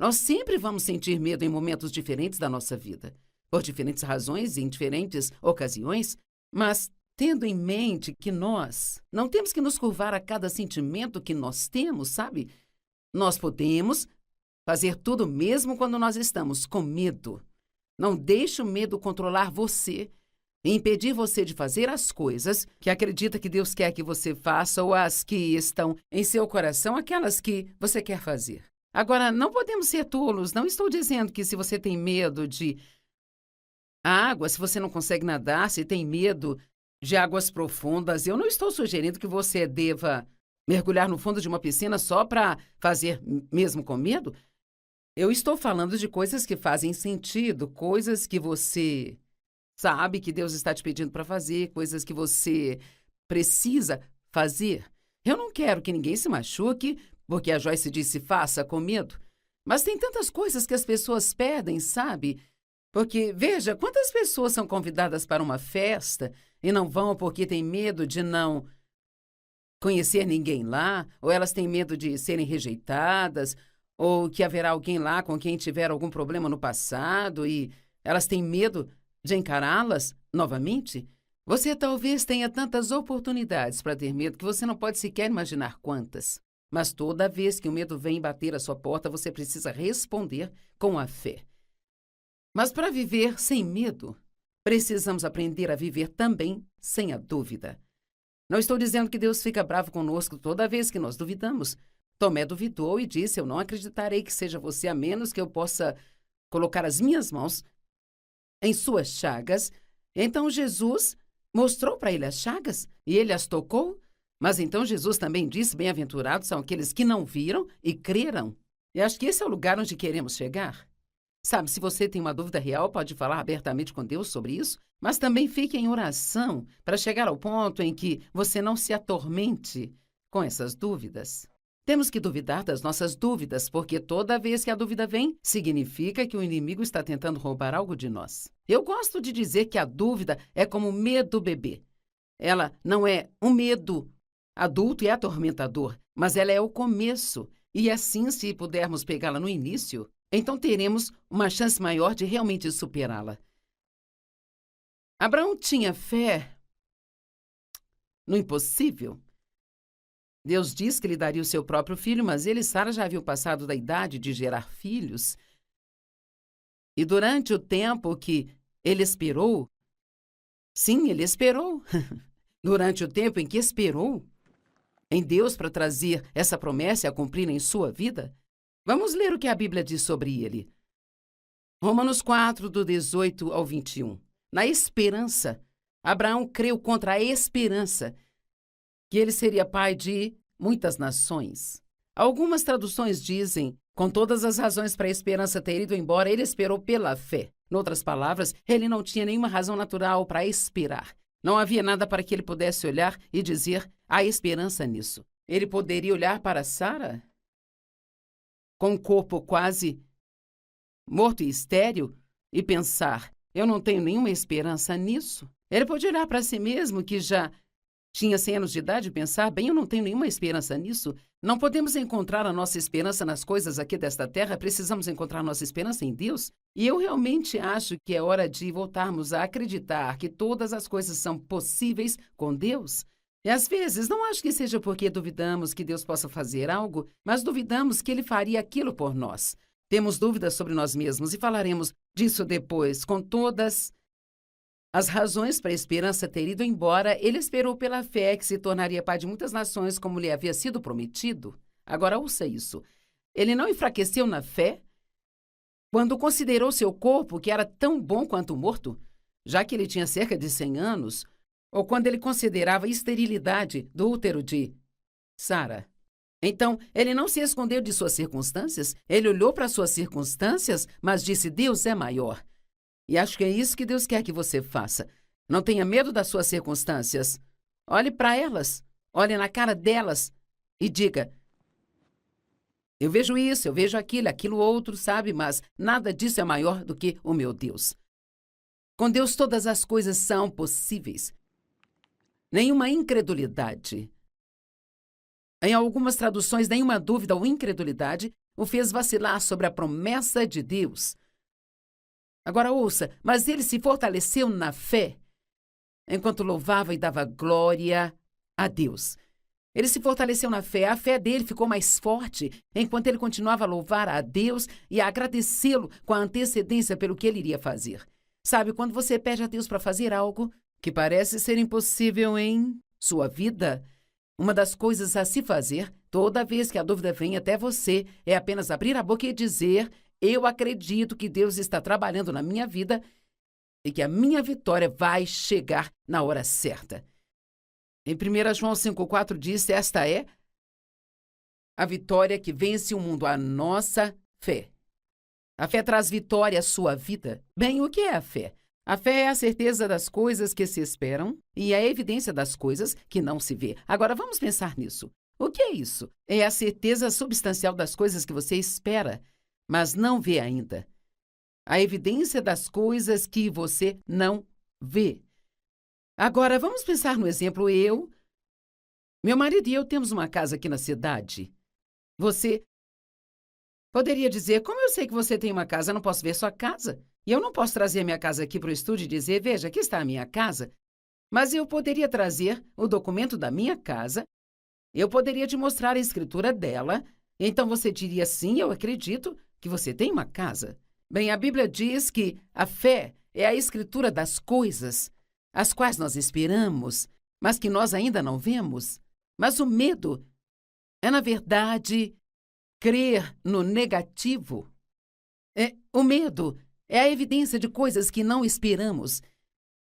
S1: Nós sempre vamos sentir medo em momentos diferentes da nossa vida, por diferentes razões e em diferentes ocasiões, mas tendo em mente que nós não temos que nos curvar a cada sentimento que nós temos, sabe? Nós podemos fazer tudo mesmo quando nós estamos com medo. Não deixe o medo controlar você e impedir você de fazer as coisas que acredita que Deus quer que você faça ou as que estão em seu coração, aquelas que você quer fazer. Agora, não podemos ser tolos. Não estou dizendo que se você tem medo de água, se você não consegue nadar, se tem medo de águas profundas, eu não estou sugerindo que você deva mergulhar no fundo de uma piscina só para fazer mesmo com medo. Eu estou falando de coisas que fazem sentido, coisas que você sabe que Deus está te pedindo para fazer, coisas que você precisa fazer. Eu não quero que ninguém se machuque, porque a Joyce disse faça com medo. Mas tem tantas coisas que as pessoas pedem, sabe? Porque, veja, quantas pessoas são convidadas para uma festa e não vão porque têm medo de não conhecer ninguém lá, ou elas têm medo de serem rejeitadas, ou que haverá alguém lá com quem tiver algum problema no passado e elas têm medo de encará-las novamente? Você talvez tenha tantas oportunidades para ter medo que você não pode sequer imaginar quantas. Mas toda vez que o medo vem bater à sua porta, você precisa responder com a fé. Mas para viver sem medo, precisamos aprender a viver também sem a dúvida. Não estou dizendo que Deus fica bravo conosco toda vez que nós duvidamos. Tomé duvidou e disse: eu não acreditarei que seja você, a menos que eu possa colocar as minhas mãos em suas chagas. Então Jesus mostrou para ele as chagas e ele as tocou. Mas então Jesus também disse: bem-aventurados são aqueles que não viram e creram. E acho que esse é o lugar onde queremos chegar. Sabe, se você tem uma dúvida real, pode falar abertamente com Deus sobre isso, mas também fique em oração para chegar ao ponto em que você não se atormente com essas dúvidas. Temos que duvidar das nossas dúvidas, porque toda vez que a dúvida vem, significa que o inimigo está tentando roubar algo de nós. Eu gosto de dizer que a dúvida é como medo bebê. Ela não é um medo adulto e atormentador, mas ela é o começo. E assim, se pudermos pegá-la no início, então teremos uma chance maior de realmente superá-la. Abraão tinha fé no impossível. Deus disse que lhe daria o seu próprio filho, mas ele e Sara já haviam passado da idade de gerar filhos. E durante o tempo que ele esperou, sim, ele esperou. Durante o tempo em que esperou em Deus para trazer essa promessa a cumprir em sua vida, vamos ler o que a Bíblia diz sobre ele. Romanos 4, do 18 ao 21. Na esperança, Abraão creu contra a esperança que ele seria pai de muitas nações. Algumas traduções dizem, com todas as razões para a esperança ter ido embora, ele esperou pela fé. Em outras palavras, ele não tinha nenhuma razão natural para esperar. Não havia nada para que ele pudesse olhar e dizer: há esperança nisso. Ele poderia olhar para Sara, com um corpo quase morto e estéril, e pensar: eu não tenho nenhuma esperança nisso. Ele pode olhar para si mesmo, que já tinha 100 anos de idade, e pensar: bem, eu não tenho nenhuma esperança nisso. Não podemos encontrar a nossa esperança nas coisas aqui desta terra, precisamos encontrar nossa esperança em Deus. E eu realmente acho que é hora de voltarmos a acreditar que todas as coisas são possíveis com Deus. E às vezes não acho que seja porque duvidamos que Deus possa fazer algo, mas duvidamos que Ele faria aquilo por nós. Temos dúvidas sobre nós mesmos e falaremos disso depois, com todas as razões para a esperança ter ido embora. Ele esperou pela fé que se tornaria pai de muitas nações como lhe havia sido prometido. Agora ouça isso. Ele não enfraqueceu na fé quando considerou seu corpo que era tão bom quanto morto, já que ele tinha cerca de 100 anos, ou quando ele considerava a esterilidade do útero de Sara. Então, ele não se escondeu de suas circunstâncias, ele olhou para suas circunstâncias, mas disse: Deus é maior. E acho que é isso que Deus quer que você faça. Não tenha medo das suas circunstâncias. Olhe para elas, olhe na cara delas e diga: eu vejo isso, eu vejo aquilo, aquilo outro, sabe? Mas nada disso é maior do que o meu Deus. Com Deus todas as coisas são possíveis. Nenhuma incredulidade. Em algumas traduções, nenhuma dúvida ou incredulidade o fez vacilar sobre a promessa de Deus. Agora ouça, mas ele se fortaleceu na fé, enquanto louvava e dava glória a Deus. Ele se fortaleceu na fé, a fé dele ficou mais forte, enquanto ele continuava a louvar a Deus e a agradecê-lo com a antecedência pelo que ele iria fazer. Sabe, quando você pede a Deus para fazer algo que parece ser impossível em sua vida, uma das coisas a se fazer, toda vez que a dúvida vem até você, é apenas abrir a boca e dizer: eu acredito que Deus está trabalhando na minha vida e que a minha vitória vai chegar na hora certa. Em 1 João 5,4 diz: esta é a vitória que vence o mundo, a nossa fé. A fé traz vitória à sua vida. Bem, o que é a fé? A fé é a certeza das coisas que se esperam e a evidência das coisas que não se vê. Agora, vamos pensar nisso. O que é isso? É a certeza substancial das coisas que você espera, mas não vê ainda. A evidência das coisas que você não vê. Agora, vamos pensar no exemplo. Meu marido e eu temos uma casa aqui na cidade. Você poderia dizer: como eu sei que você tem uma casa, eu não posso ver sua casa? E eu não posso trazer minha casa aqui para o estúdio e dizer: veja, aqui está a minha casa. Mas eu poderia trazer o documento da minha casa, eu poderia te mostrar a escritura dela, então você diria: sim, eu acredito que você tem uma casa. Bem, a Bíblia diz que a fé é a escritura das coisas, as quais nós esperamos, mas que nós ainda não vemos. Mas o medo é, na verdade, crer no negativo. O medo é a evidência de coisas que não esperamos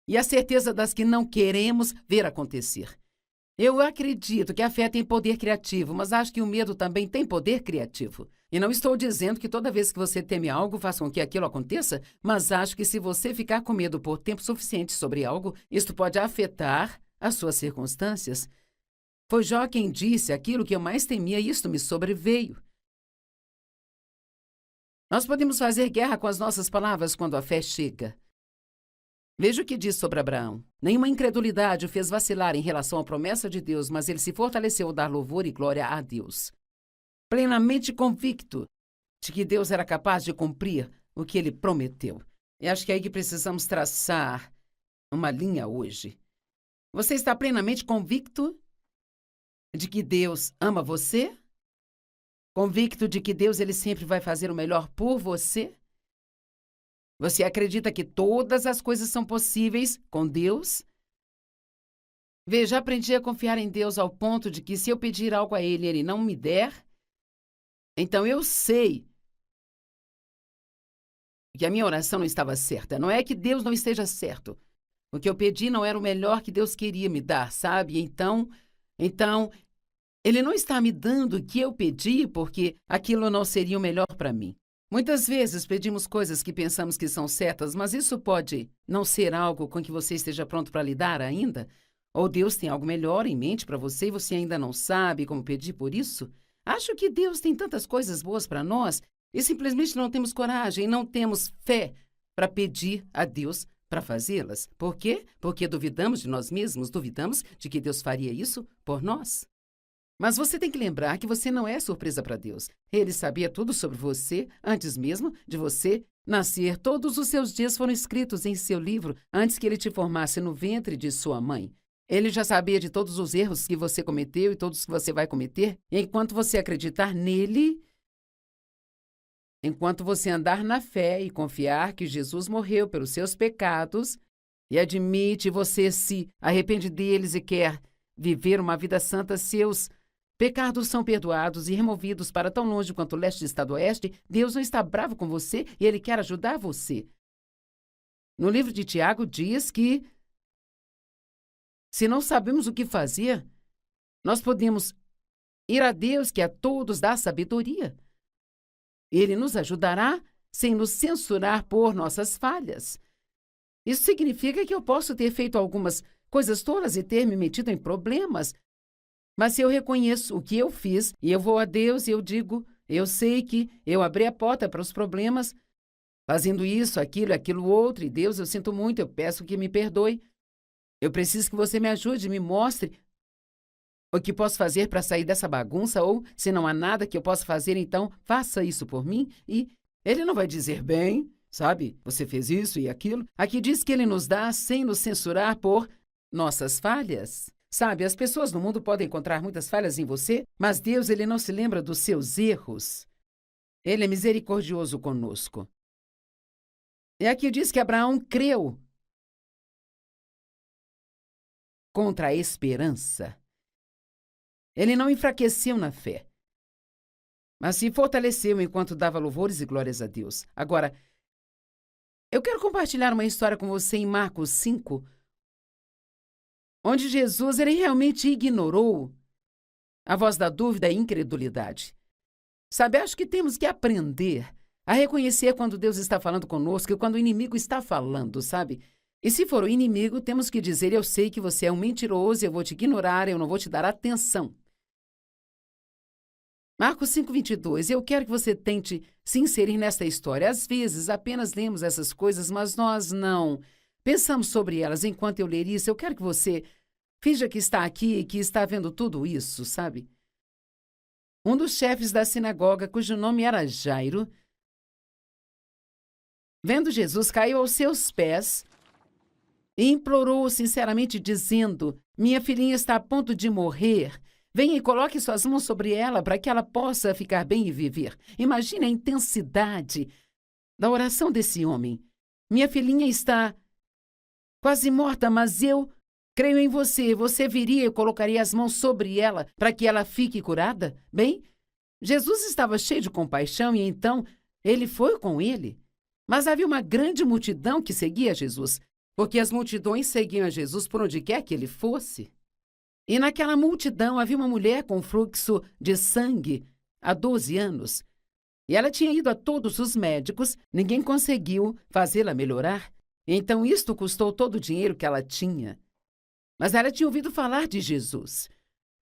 S1: e a certeza das que não queremos ver acontecer. Eu acredito que a fé tem poder criativo, mas acho que o medo também tem poder criativo. E não estou dizendo que toda vez que você teme algo, faça com que aquilo aconteça, mas acho que se você ficar com medo por tempo suficiente sobre algo, isto pode afetar as suas circunstâncias. Foi Jó quem disse: aquilo que eu mais temia, isto me sobreveio. Nós podemos fazer guerra com as nossas palavras quando a fé chega. Veja o que diz sobre Abraão. Nenhuma incredulidade o fez vacilar em relação à promessa de Deus, mas ele se fortaleceu ao dar louvor e glória a Deus. Plenamente convicto de que Deus era capaz de cumprir o que ele prometeu. E acho que é aí que precisamos traçar uma linha hoje. Você está plenamente convicto de que Deus ama você? Convicto de que Deus ele sempre vai fazer o melhor por você? Você acredita que todas as coisas são possíveis com Deus? Veja, aprendi a confiar em Deus ao ponto de que se eu pedir algo a Ele e Ele não me der, então eu sei que a minha oração não estava certa. Não é que Deus não esteja certo. O que eu pedi não era o melhor que Deus queria me dar, sabe? Então, Ele não está me dando o que eu pedi porque aquilo não seria o melhor para mim. Muitas vezes pedimos coisas que pensamos que são certas, mas isso pode não ser algo com que você esteja pronto para lidar ainda. Ou Deus tem algo melhor em mente para você e você ainda não sabe como pedir por isso. Acho que Deus tem tantas coisas boas para nós e simplesmente não temos coragem, não temos fé para pedir a Deus para fazê-las. Por quê? Porque duvidamos de nós mesmos, duvidamos de que Deus faria isso por nós. Mas você tem que lembrar que você não é surpresa para Deus. Ele sabia tudo sobre você antes mesmo de você nascer, todos os seus dias foram escritos em seu livro antes que ele te formasse no ventre de sua mãe. Ele já sabia de todos os erros que você cometeu e todos que você vai cometer. E enquanto você acreditar nele, enquanto você andar na fé e confiar que Jesus morreu pelos seus pecados e admite você se arrepende deles e quer viver uma vida santa, seus pecados são perdoados e removidos para tão longe quanto o leste está do oeste. Deus não está bravo com você e Ele quer ajudar você. No livro de Tiago diz que se não sabemos o que fazer, nós podemos ir a Deus, que a todos dá sabedoria. Ele nos ajudará sem nos censurar por nossas falhas. Isso significa que eu posso ter feito algumas coisas tolas e ter me metido em problemas. Mas se eu reconheço o que eu fiz e eu vou a Deus e eu digo, eu sei que eu abri a porta para os problemas, fazendo isso, aquilo outro, e Deus, eu sinto muito, eu peço que me perdoe. Eu preciso que você me ajude, me mostre o que posso fazer para sair dessa bagunça, ou se não há nada que eu possa fazer, então faça isso por mim. E ele não vai dizer, bem, sabe, você fez isso e aquilo. Aqui diz que ele nos dá sem nos censurar por nossas falhas. Sabe, as pessoas no mundo podem encontrar muitas falhas em você, mas Deus, ele não se lembra dos seus erros. Ele é misericordioso conosco. E aqui diz que Abraão creu contra a esperança. Ele não enfraqueceu na fé, mas se fortaleceu enquanto dava louvores e glórias a Deus. Agora, eu quero compartilhar uma história com você em Marcos 5, onde Jesus ele realmente ignorou a voz da dúvida e incredulidade. Sabe, acho que temos que aprender a reconhecer quando Deus está falando conosco e quando o inimigo está falando, sabe? E se for o inimigo, temos que dizer, eu sei que você é um mentiroso, eu vou te ignorar, eu não vou te dar atenção. Marcos 5:22, eu quero que você tente se inserir nesta história. Às vezes, apenas lemos essas coisas, mas nós não pensamos sobre elas. Enquanto eu ler isso, eu quero que você finja que está aqui e que está vendo tudo isso, sabe? Um dos chefes da sinagoga, cujo nome era Jairo, vendo Jesus, caiu aos seus pés e implorou sinceramente, dizendo, minha filhinha está a ponto de morrer. Venha e coloque suas mãos sobre ela para que ela possa ficar bem e viver. Imagine a intensidade da oração desse homem. Minha filhinha está quase morta, mas eu creio em você. Você viria e colocaria as mãos sobre ela para que ela fique curada? Bem, Jesus estava cheio de compaixão e então ele foi com ele. Mas havia uma grande multidão que seguia Jesus, porque as multidões seguiam a Jesus por onde quer que ele fosse. E naquela multidão havia uma mulher com fluxo de sangue há 12 anos. E ela tinha ido a todos os médicos, ninguém conseguiu fazê-la melhorar. Então isto custou todo o dinheiro que ela tinha. Mas ela tinha ouvido falar de Jesus.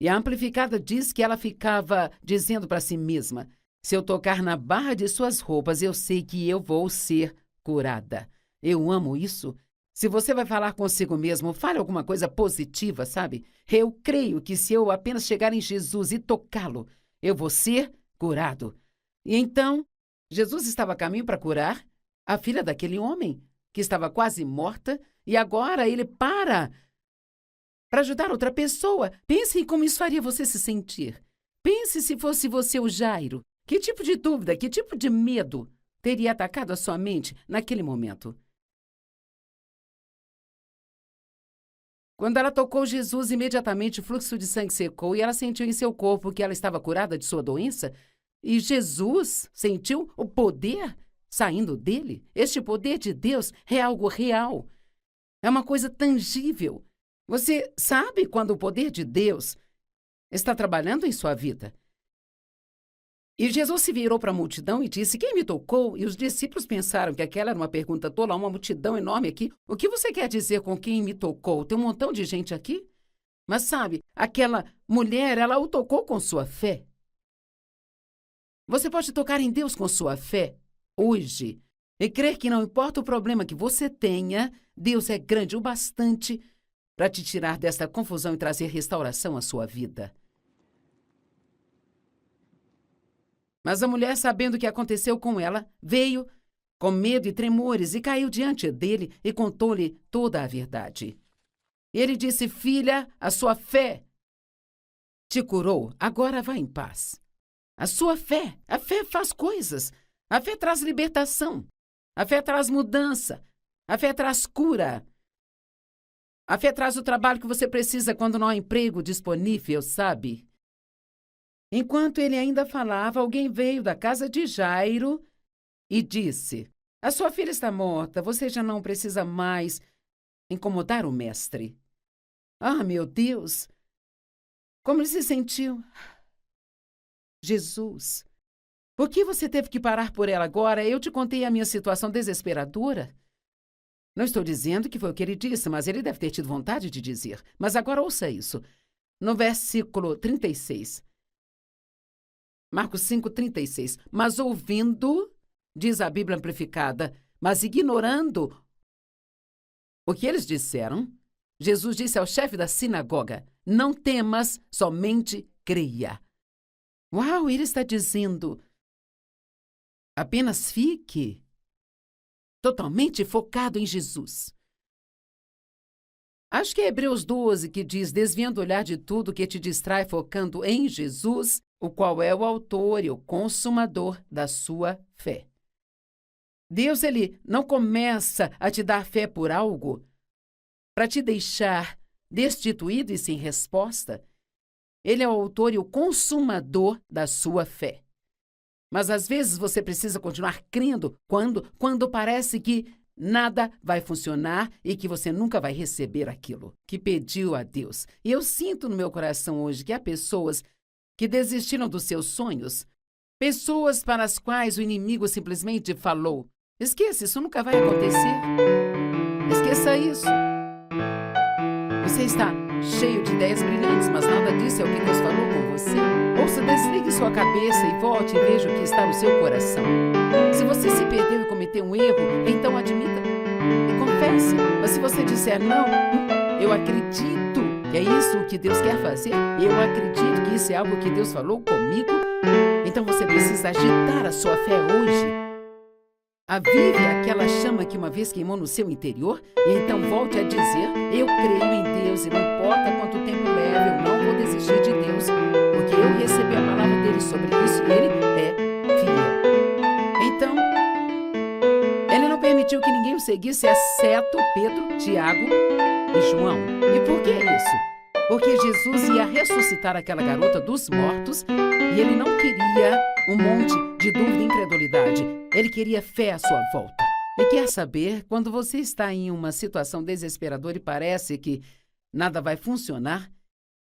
S1: E a amplificada diz que ela ficava dizendo para si mesma, se eu tocar na barra de suas roupas, eu sei que eu vou ser curada. Eu amo isso. Se você vai falar consigo mesmo, fale alguma coisa positiva, sabe? Eu creio que se eu apenas chegar em Jesus e tocá-lo, eu vou ser curado. E então, Jesus estava a caminho para curar a filha daquele homem, que estava quase morta, e agora ele para ajudar outra pessoa. Pense em como isso faria você se sentir. Pense se fosse você o Jairo. Que tipo de dúvida, que tipo de medo teria atacado a sua mente naquele momento? Quando ela tocou Jesus, imediatamente o fluxo de sangue secou e ela sentiu em seu corpo que ela estava curada de sua doença. E Jesus sentiu o poder saindo dele. Este poder de Deus é algo real. É uma coisa tangível. Você sabe quando o poder de Deus está trabalhando em sua vida. E Jesus se virou para a multidão e disse, quem me tocou? E os discípulos pensaram que aquela era uma pergunta tola, uma multidão enorme aqui. O que você quer dizer com quem me tocou? Tem um montão de gente aqui. Mas sabe, aquela mulher, ela o tocou com sua fé. Você pode tocar em Deus com sua fé hoje e crer que não importa o problema que você tenha, Deus é grande o bastante para te tirar desta confusão e trazer restauração à sua vida. Mas a mulher, sabendo o que aconteceu com ela, veio com medo e tremores, e caiu diante dele e contou-lhe toda a verdade. Ele disse: Filha, a sua fé te curou, agora vá em paz. A fé faz coisas. A fé traz libertação. A fé traz mudança. A fé traz cura. A fé traz o trabalho que você precisa quando não há emprego disponível, sabe? Enquanto ele ainda falava, alguém veio da casa de Jairo e disse: A sua filha está morta, você já não precisa mais incomodar o mestre. Ah, meu Deus! Como ele se sentiu? Jesus, por que você teve que parar por ela agora? Eu te contei a minha situação desesperadora. Não estou dizendo que foi o que ele disse, mas ele deve ter tido vontade de dizer. Mas agora ouça isso. No versículo 36. Marcos 5:36. Mas ouvindo, diz a Bíblia amplificada, mas ignorando o que eles disseram, Jesus disse ao chefe da sinagoga: Não temas, somente creia. Uau, ele está dizendo: apenas fique totalmente focado em Jesus. Acho que é Hebreus 12 que diz: desviando o olhar de tudo que te distrai, focando em Jesus, o qual é o autor e o consumador da sua fé. Deus, ele não começa a te dar fé por algo para te deixar destituído e sem resposta. Ele é o autor e o consumador da sua fé. Mas às vezes você precisa continuar crendo quando parece que nada vai funcionar e que você nunca vai receber aquilo que pediu a Deus. E eu sinto no meu coração hoje que há pessoas que desistiram dos seus sonhos, pessoas para as quais o inimigo simplesmente falou: esqueça, isso nunca vai acontecer. Esqueça isso. Você está cheio de ideias brilhantes, mas nada disso é o que Deus falou com você. Ouça, desligue sua cabeça e volte e veja o que está no seu coração. Se você se perdeu e cometeu um erro, então admita e confesse. Mas se você disser: não, eu acredito que é isso que Deus quer fazer, eu acredito que isso é algo que Deus falou comigo, então você precisa agitar a sua fé hoje. Avive aquela chama que uma vez queimou no seu interior e então volte a dizer: eu creio em Deus e não importa quanto tempo leve, eu não vou desistir de Deus, porque eu recebi a palavra dele sobre isso e ele é fiel. Então, ele não permitiu que ninguém o seguisse, exceto Pedro, Tiago e João. E por que isso? Porque Jesus ia ressuscitar aquela garota dos mortos e ele não queria um monte de dúvida e incredulidade. Ele queria fé à sua volta. E quer saber, quando você está em uma situação desesperadora e parece que nada vai funcionar,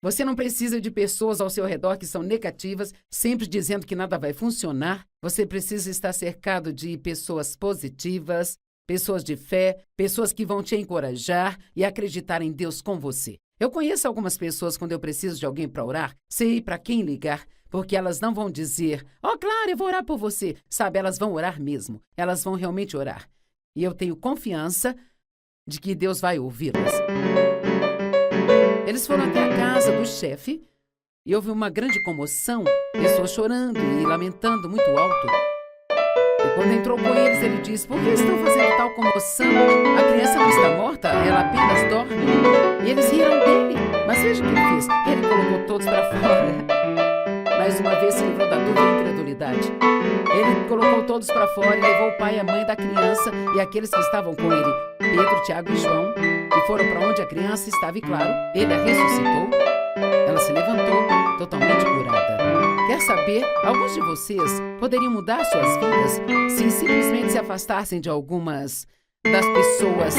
S1: você não precisa de pessoas ao seu redor que são negativas, sempre dizendo que nada vai funcionar. Você precisa estar cercado de pessoas positivas, pessoas de fé, pessoas que vão te encorajar e acreditar em Deus com você. Eu conheço algumas pessoas quando eu preciso de alguém para orar, sei para quem ligar, porque elas não vão dizer: oh, claro, eu vou orar por você. Sabe, elas vão orar mesmo. Elas vão realmente orar. E eu tenho confiança de que Deus vai ouvi-las. Eles foram até a casa do chefe e houve uma grande comoção, pessoas chorando e lamentando muito alto. E quando entrou com eles, ele disse: por que estão fazendo tal comoção? A criança não está morta, ela apenas dorme. E eles riram dele. Mas veja o que ele fez. Ele colocou todos para fora. Mais uma vez se livrou da dúvida e incredulidade. Ele colocou todos para fora e levou o pai e a mãe da criança e aqueles que estavam com ele, Pedro, Tiago e João, e foram para onde a criança estava e, claro, ele a ressuscitou. Ela se levantou, totalmente curada. Quer saber? Alguns de vocês poderiam mudar suas vidas se simplesmente se afastassem de algumas das pessoas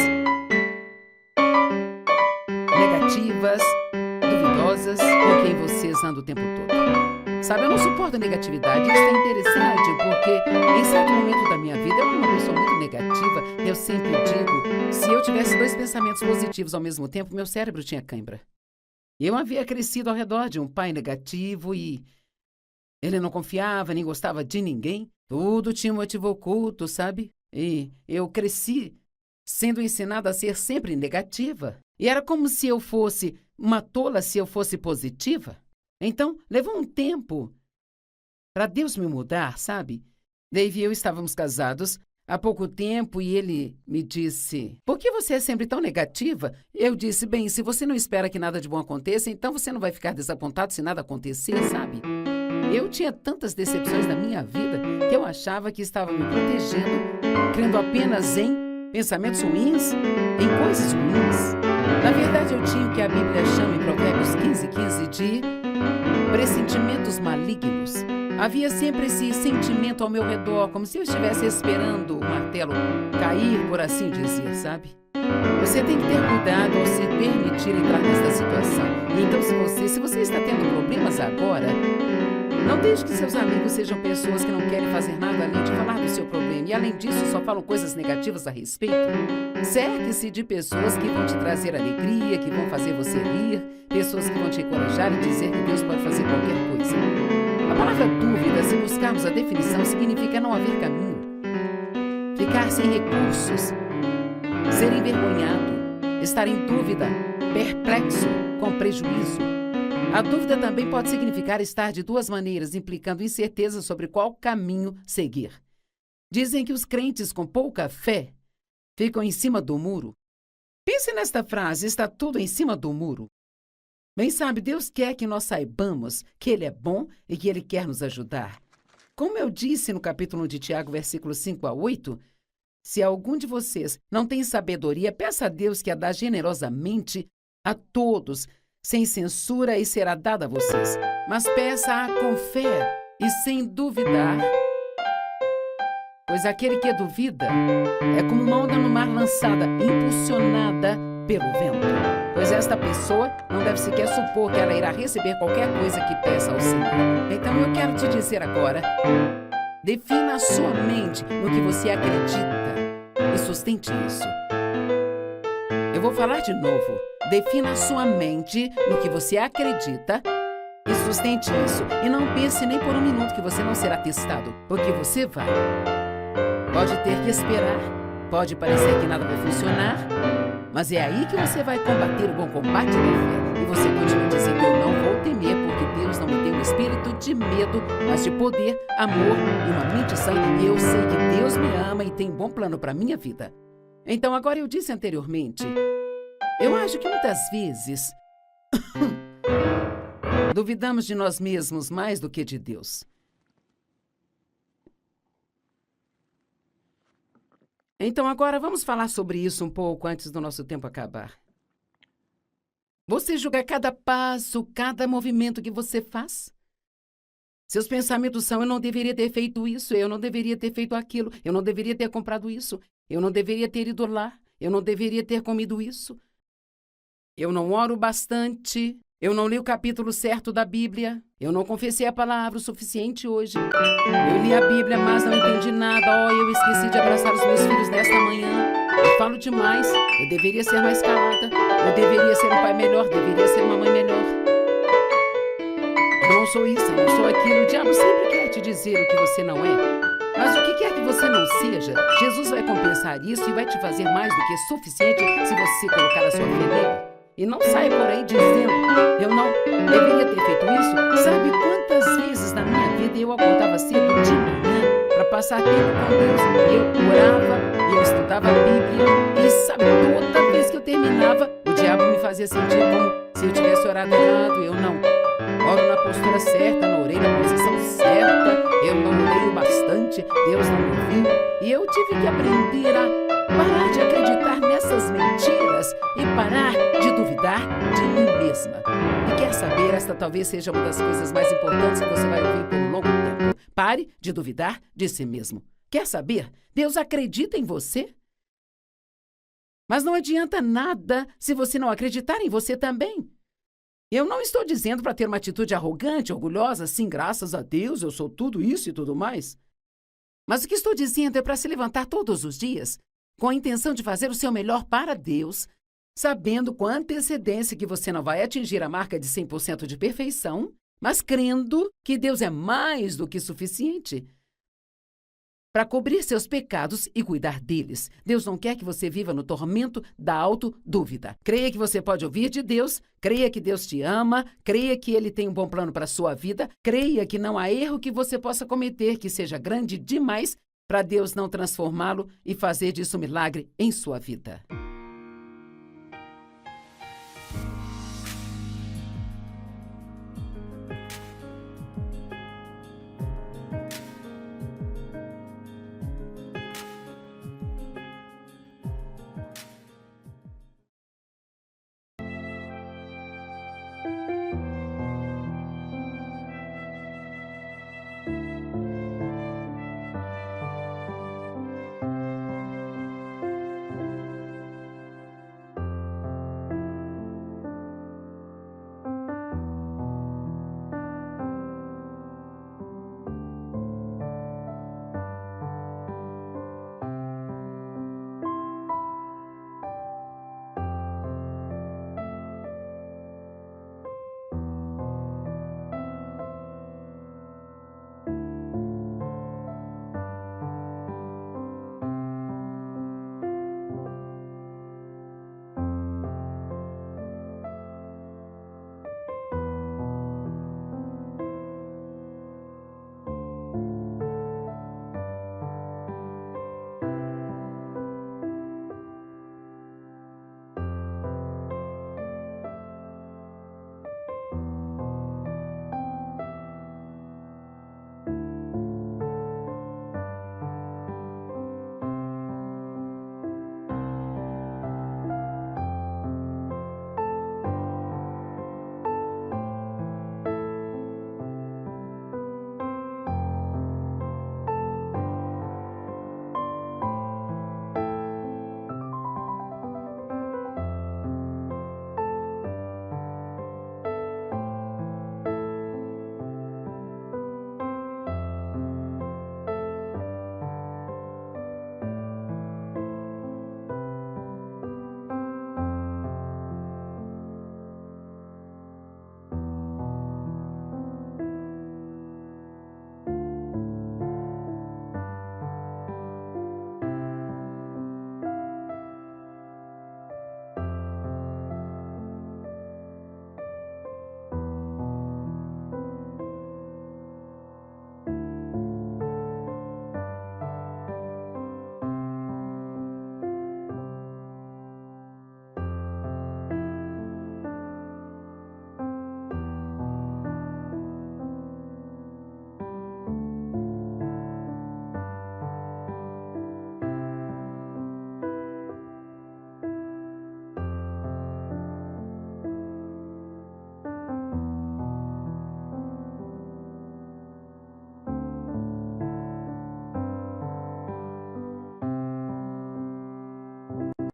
S1: negativas, duvidosas, com quem vocês andam o tempo todo. Sabe, eu não suporto negatividade. Isso é interessante, porque em certo momento da minha vida eu era uma pessoa muito negativa. Eu sempre digo, se eu tivesse 2 pensamentos positivos ao mesmo tempo, meu cérebro tinha cãibra. Eu havia crescido ao redor de um pai negativo e ele não confiava, nem gostava de ninguém. Tudo tinha um motivo oculto, sabe? E eu cresci sendo ensinada a ser sempre negativa. E era como se eu fosse uma tola se eu fosse positiva. Então, levou um tempo para Deus me mudar, sabe? Dave e eu estávamos casados há pouco tempo e ele me disse: "Por que você é sempre tão negativa?" Eu disse: "Bem, se você não espera que nada de bom aconteça, então você não vai ficar desapontado se nada acontecer, sabe?" Eu tinha tantas decepções na minha vida que eu achava que estava me protegendo, crendo apenas em pensamentos ruins, em coisas ruins. Na verdade, eu tinha o que a Bíblia chama em Provérbios 15:15 de pressentimentos malignos. Havia sempre esse sentimento ao meu redor, como se eu estivesse esperando o martelo cair, por assim dizer, sabe? Você tem que ter cuidado ao se permitir entrar nesta situação. Então, se você está tendo problemas agora, não deixe que seus amigos sejam pessoas que não querem fazer nada além de falar do seu problema e, além disso, só falam coisas negativas a respeito. Cerque-se de pessoas que vão te trazer alegria, que vão fazer você rir, pessoas que vão te encorajar e dizer que Deus pode fazer qualquer coisa. A palavra dúvida, se buscarmos a definição, significa não haver caminho, ficar sem recursos, ser envergonhado, estar em dúvida, perplexo, com prejuízo. A dúvida também pode significar estar de duas maneiras, implicando incerteza sobre qual caminho seguir. Dizem que os crentes com pouca fé ficam em cima do muro. Pense nesta frase: está tudo em cima do muro. Bem, sabe, Deus quer que nós saibamos que Ele é bom e que Ele quer nos ajudar. Como eu disse no capítulo 1 de Tiago, versículos 5-8, se algum de vocês não tem sabedoria, peça a Deus que a dá generosamente a todos, sem censura, e será dada a vocês. Mas peça-a com fé e sem duvidar. Pois aquele que duvida é como uma onda no mar lançada, impulsionada pelo vento. Pois esta pessoa não deve sequer supor que ela irá receber qualquer coisa que peça ao Senhor. Então eu quero te dizer agora, defina a sua mente no que você acredita e sustente isso. Eu vou falar de novo. Defina a sua mente no que você acredita e sustente isso. E não pense nem por um minuto que você não será testado, porque você vai. Pode ter que esperar, pode parecer que nada vai funcionar, mas é aí que você vai combater o bom combate da fé. E você continua dizendo: eu não vou temer, porque Deus não me deu um espírito de medo, mas de poder, amor e uma mente sã. E eu sei que Deus me ama e tem um bom plano para a minha vida. Então, agora eu disse anteriormente, eu acho que muitas vezes duvidamos de nós mesmos mais do que de Deus. Então agora vamos falar sobre isso um pouco antes do nosso tempo acabar. Você julga cada passo, cada movimento que você faz? Seus pensamentos são: eu não deveria ter feito isso, eu não deveria ter feito aquilo, eu não deveria ter comprado isso, eu não deveria ter ido lá, eu não deveria ter comido isso. Eu não oro bastante, eu não li o capítulo certo da Bíblia, eu não confessei a palavra o suficiente hoje. Eu li a Bíblia, mas não entendi nada. Eu esqueci de abraçar os meus filhos nesta manhã. Eu falo demais, eu deveria ser mais calada, eu deveria ser um pai melhor, deveria ser uma mãe melhor. Eu não sou isso, eu não sou aquilo. O diabo sempre quer te dizer o que você não é. Mas o que quer que você não seja, Jesus vai compensar isso e vai te fazer mais do que suficiente se você colocar a sua fé nele. E não saia por aí dizendo: eu não deveria ter feito isso. Sabe quantas vezes na minha vida eu acordava cedo de manhã para passar tempo com Deus? Eu orava, eu estudava a Bíblia. E sabe, toda vez que eu terminava, o diabo me fazia sentir como se eu tivesse orado errado. Eu não oro na postura certa, não orei na posição certa, eu não leio bastante, Deus não me ouviu. E eu tive que aprender a parar de acreditar nessas mentiras e parar de duvidar de mim mesma. E quer saber, esta talvez seja uma das coisas mais importantes que você vai ouvir por um longo tempo. Pare de duvidar de si mesmo. Quer saber? Deus acredita em você. Mas não adianta nada se você não acreditar em você também. Eu não estou dizendo para ter uma atitude arrogante, orgulhosa, assim, graças a Deus, eu sou tudo isso e tudo mais. Mas o que estou dizendo é para se levantar todos os dias com a intenção de fazer o seu melhor para Deus, sabendo com antecedência que você não vai atingir a marca de 100% de perfeição, mas crendo que Deus é mais do que suficiente para cobrir seus pecados e cuidar deles. Deus não quer que você viva no tormento da autodúvida. Creia que você pode ouvir de Deus, creia que Deus te ama, creia que Ele tem um bom plano para a sua vida, creia que não há erro que você possa cometer que seja grande demais para Deus não transformá-lo e fazer disso um milagre em sua vida.